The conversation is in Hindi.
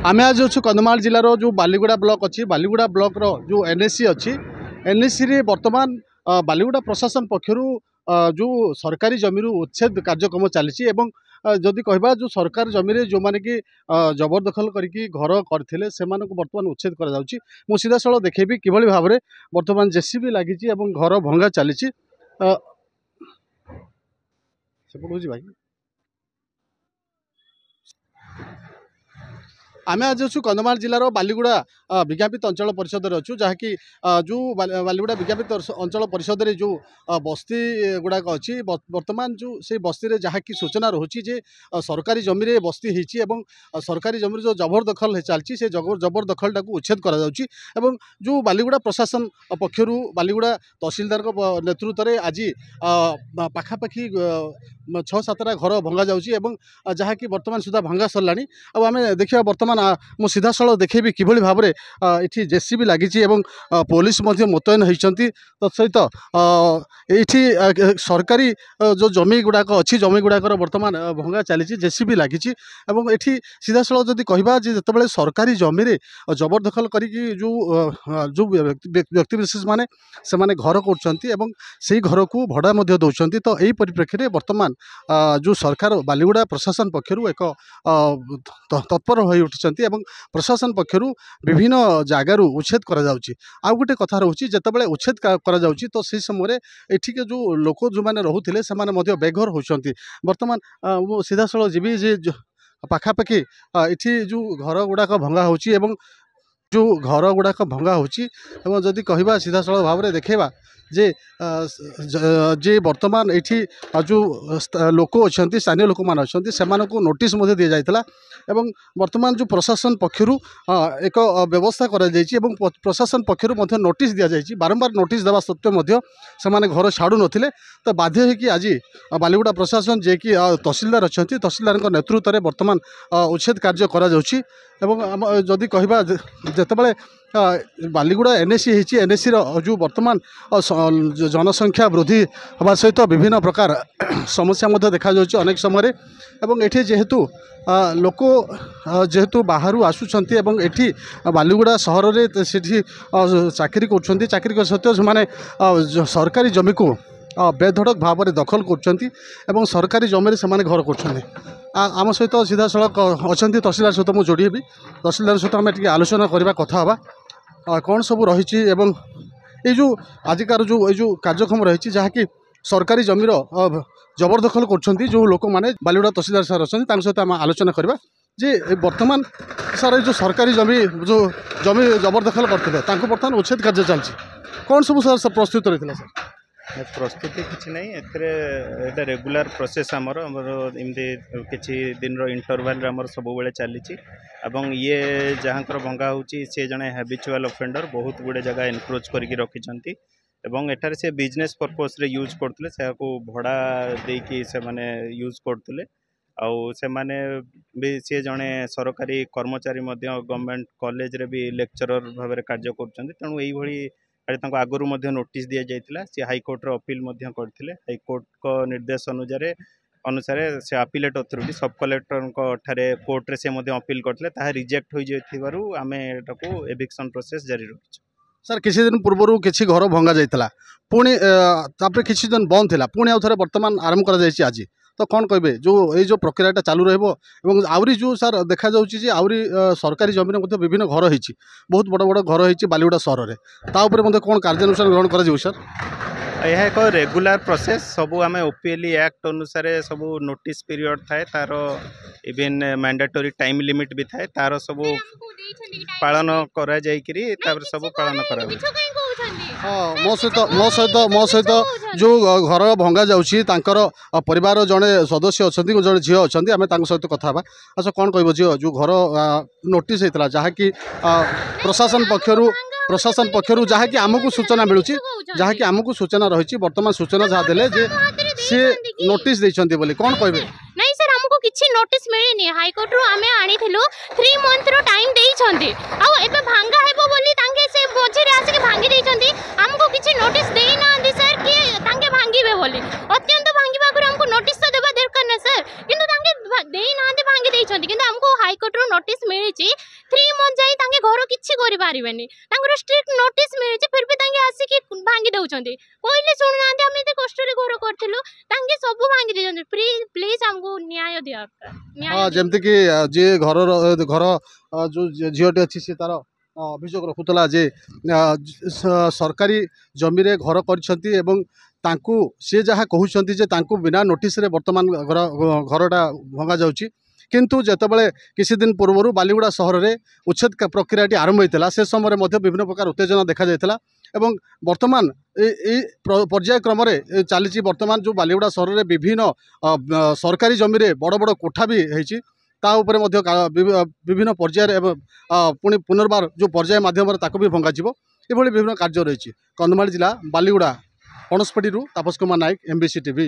आमे आज अच्छु कंधमाल जिलार जो बालीगुड़ा ब्लॉक अच्छी बालीगुड़ा ब्लॉक रो जो एनएससी अच्छी एनएससी रे वर्तमान बालीगुड़ा प्रशासन पक्षर जो सरकारी जमी उच्छेद कार्यक्रम चली जदि कहबा जो सरकार जमी जो मैंने कि जबरदखल करके घर करते से बर्तमान उच्छेद कर सीधा साल देखेबी कि भाव में बर्तमान जेसीबी लगी घर भंगा चली भाई आमे आज अच्छु कंधमाल जिलार बालीगुड़ा विज्ञापित अंचल परिषद अच्छु जहाँकि जो बालीगुड़ा विज्ञापित अंचल परिषद रे जो बस्ती गुड़ाक अच्छी वर्तमान जो से बस्ती रे जहाँकि सूचना रोचे जे सरकारी जमी रे बस्ती होती सरकारी जमी जो जबरदखल चलती से जबरदखल टाक उच्छेद करा जो बालीगुड़ा प्रशासन पक्षर बालीगुड़ा तहसिलदार नेतृत्व में आज पाखापाखि 6-7टा घर भंगा जाऊँगी जहाँकि वर्तमान सुधा भंगा सरला आम देखा वर्तमान मु सीधा साल देखेबी कि भाव में ये जेसीबी लगी पुलिस मुतयन होती तत्सहित ये सरकारी जो जमी गुड़ाक अच्छी जमी गुड़ाकर वर्तमान भंगा चली जेसीबी लगी सीधा साल जदि कहबा जो सरकारी जमी रे जबरदखल करी जो व्यक्ति विशेष माने से माने घर कर घर को भड़ा दौरान तो यही परिप्रेक्षी में वर्तमान जो सरकार बालीगुड़ा प्रशासन पक्षर एक तत्पर हो उठी प्रशासन पक्षर विभिन्न जगार उच्छेद आ गोटे कथा रोचे जितेबाला उच्छेद तो से समय एठिके जो लोक जो मैंने रोते से बेघर होती बर्तमान सीधा साल जीवी जे पाखापाखि ये जो घर गुड़ाक भंगा होची जो घर गुड़ाक भंगा होची जदि कहबा सीधा साल भाव में देखेबा जे वर्तमान ये जो लोक अच्छा स्थानीय लोक मैंने अच्छा से नोटिस दि जाता एवं वर्तमान जो प्रशासन पक्षर एक व्यवस्था कर प्रशासन पक्षर नोटिस दि जाए बारंबार नोटिस देवा सत्वे से घर छाड़ू नथिले तो बाध्य होकि आज बालीगुड़ा प्रशासन जे कि तहसिलदार अच्छा तहसिलदार नेतृत्व में वर्तमान उच्छेद कार्य जदि कहबा जितेबाला बालीगुड़ा एनएससी होती एनएससी जो वर्तमान जनसंख्या वृद्धि हवा सहित विभिन्न प्रकार समस्या देखा अनेक समय ये जेहेतु लोक जेहेतु बाहर आसुंच एठी बालीगुड़ा सहर में चाकरी कर सत्वे से सरकारी जमी को बेधड़क भाव में दखल कर सरकारी जमी से घर कर आम सहित सीधा सड़क अच्छा तहसिलदार सहित मुझे जोड़ी हेबी तहसिलदार सहित आम आलोचना करवा कथा कौन सब रही ये जो आजिकार जो कार्यक्रम रही जहाँकि सरकारी जमीर जबरदखल कर जो लोक मैंने बालीगुड़ा तहसिलदार सर अच्छा सहित आम आलोचना करवा जे वर्तमान सर जो सरकारी जमी जो जमी जबरदखल करते बर्तमान उच्छेद कार्य चलती कौन सब सर प्रस्तुत रही सर प्रस्तुति किसी ना ये रेगुलर प्रोसेस आमर एमती किसी दिन इंटरवाल आमर सब बेले चली ये जहाँ भंगा होची से जड़े हैबिचुअल ऑफेंडर बहुत गुड़े जगह एनक्रोच करके रखिंट एठार से बिजनेस पर्पस रे यूज करते से भड़ा देकी से माने यूज करते आउ से माने भी सी जड़े सरकारी कर्मचारी गवर्नमेंट कॉलेज रे भी लेक्चरर भाव में कार्य कर तेणु यही आगुरी नोटिस दि जाता सी हाईकोर्टर अपील करते हाईकोर्ट को निर्देश अनुसार से अपीलेट अथॉरिटी सब कलेक्टर कोर्ट रे से अपील करते रिजेक्ट हो जाइथिबारु आमे एटाको एविक्शन प्रोसेस जारी रखिछु सर किसी दिन पूर्व किसी घर भंगा जाता पुणी किसी दिन बंद था पुणी आउ थे वर्तमान आरंभ कर आज तो कौन कहे जो ये प्रक्रिया चालू रही जो सर देखा जाऊँगी आहरी सरकारी जमीन विभिन्न घर होती बहुत बड़ बड़ घर होती बालीगुड़ा सहर में कौन कार्यानुष्ठान ग्रहण कर सर यह एक रेगुलर प्रोसेस सबू आम ओपीएलई एक्ट अनुसार सब नोटिस पीरियड थाए तार इवेन मैंडेटरी टाइम लिमिट भी थाए तार सब पालन करा जाइकरी सब पालन करा हाँ मो सहित जो घर भंगा जाऊँगी परिवार जड़े सदस्य अच्छा जड़े झील अच्छा आम सहित कथा अच्छा कौन कह झील जो घर नोटिस होता जहाँकि प्रशासन पक्षर जहाँकि आमको सूचना मिलूँ जहाँकि आमको सूचना रही वर्तमान सूचना जहाँ देले जे सी नोटिस देइछन्ती बोली कौन कहबे नहीं सर हमको किछि नोटिस मिलिनी हाईकोर्ट रो आमे आनिथिलु 3 मंथ रो टाइम देइछन्ती आ एबे भांगा हेबो बोली तांके से मझिरे आसी के भांगी देइछन्ती हमको किछि नोटिस देई नांदी सर कि तांके भांगीबे बोली अत्यंत भांगीबा गुर हमको नोटिस तो देबा दरकार न सर किंतु तांके देई नांदी भांगी देइछन्ती किंतु हमको हाईकोर्ट रो नोटिस मिलिछि 3 मंथ जाई तांगे घर किछि करि पारिबेनी तांगर स्ट्रिक्ट नोटिस मिलि फिर भी तांगे आसी कि भांगी दउचंदी कोइले सुनु नांदे हम एते कष्ट रे घर करथिलु तांगे सब भांगी देचंदी प्लीज हमको न्याय दिया हाँ जमती कि जे घर जो झीटे अच्छी सी तार अभियोग रखुला जे सरकारी जमी रे घर कर सी जहाँ कहते जे बिना नोटिस रे वर्तमान घरटा भंगा जाउची किंतु जेतेबेले किसी दिन पूर्व बालीगुड़ा सहर में उच्छेद प्रक्रियाटी आरंभ होता से समय विभिन्न प्रकार उत्तेजना देखा जाता एवं वर्तमान पर्याय क्रम चली वर्तमान जो बालीगुड़ा सहर में विभिन्न सरकारी जमी रे बड़ बड़ कोठा भी होती ता उपरे विभिन्न पर्याय पुणी पुनर्बार जो पर्याय माध्यम भी भंगाଯିव एभली विभिन्न कार्य रही कंधमाल जिला बालीगुड़ा पणसपटी तापस कुमार नायक MBC TV।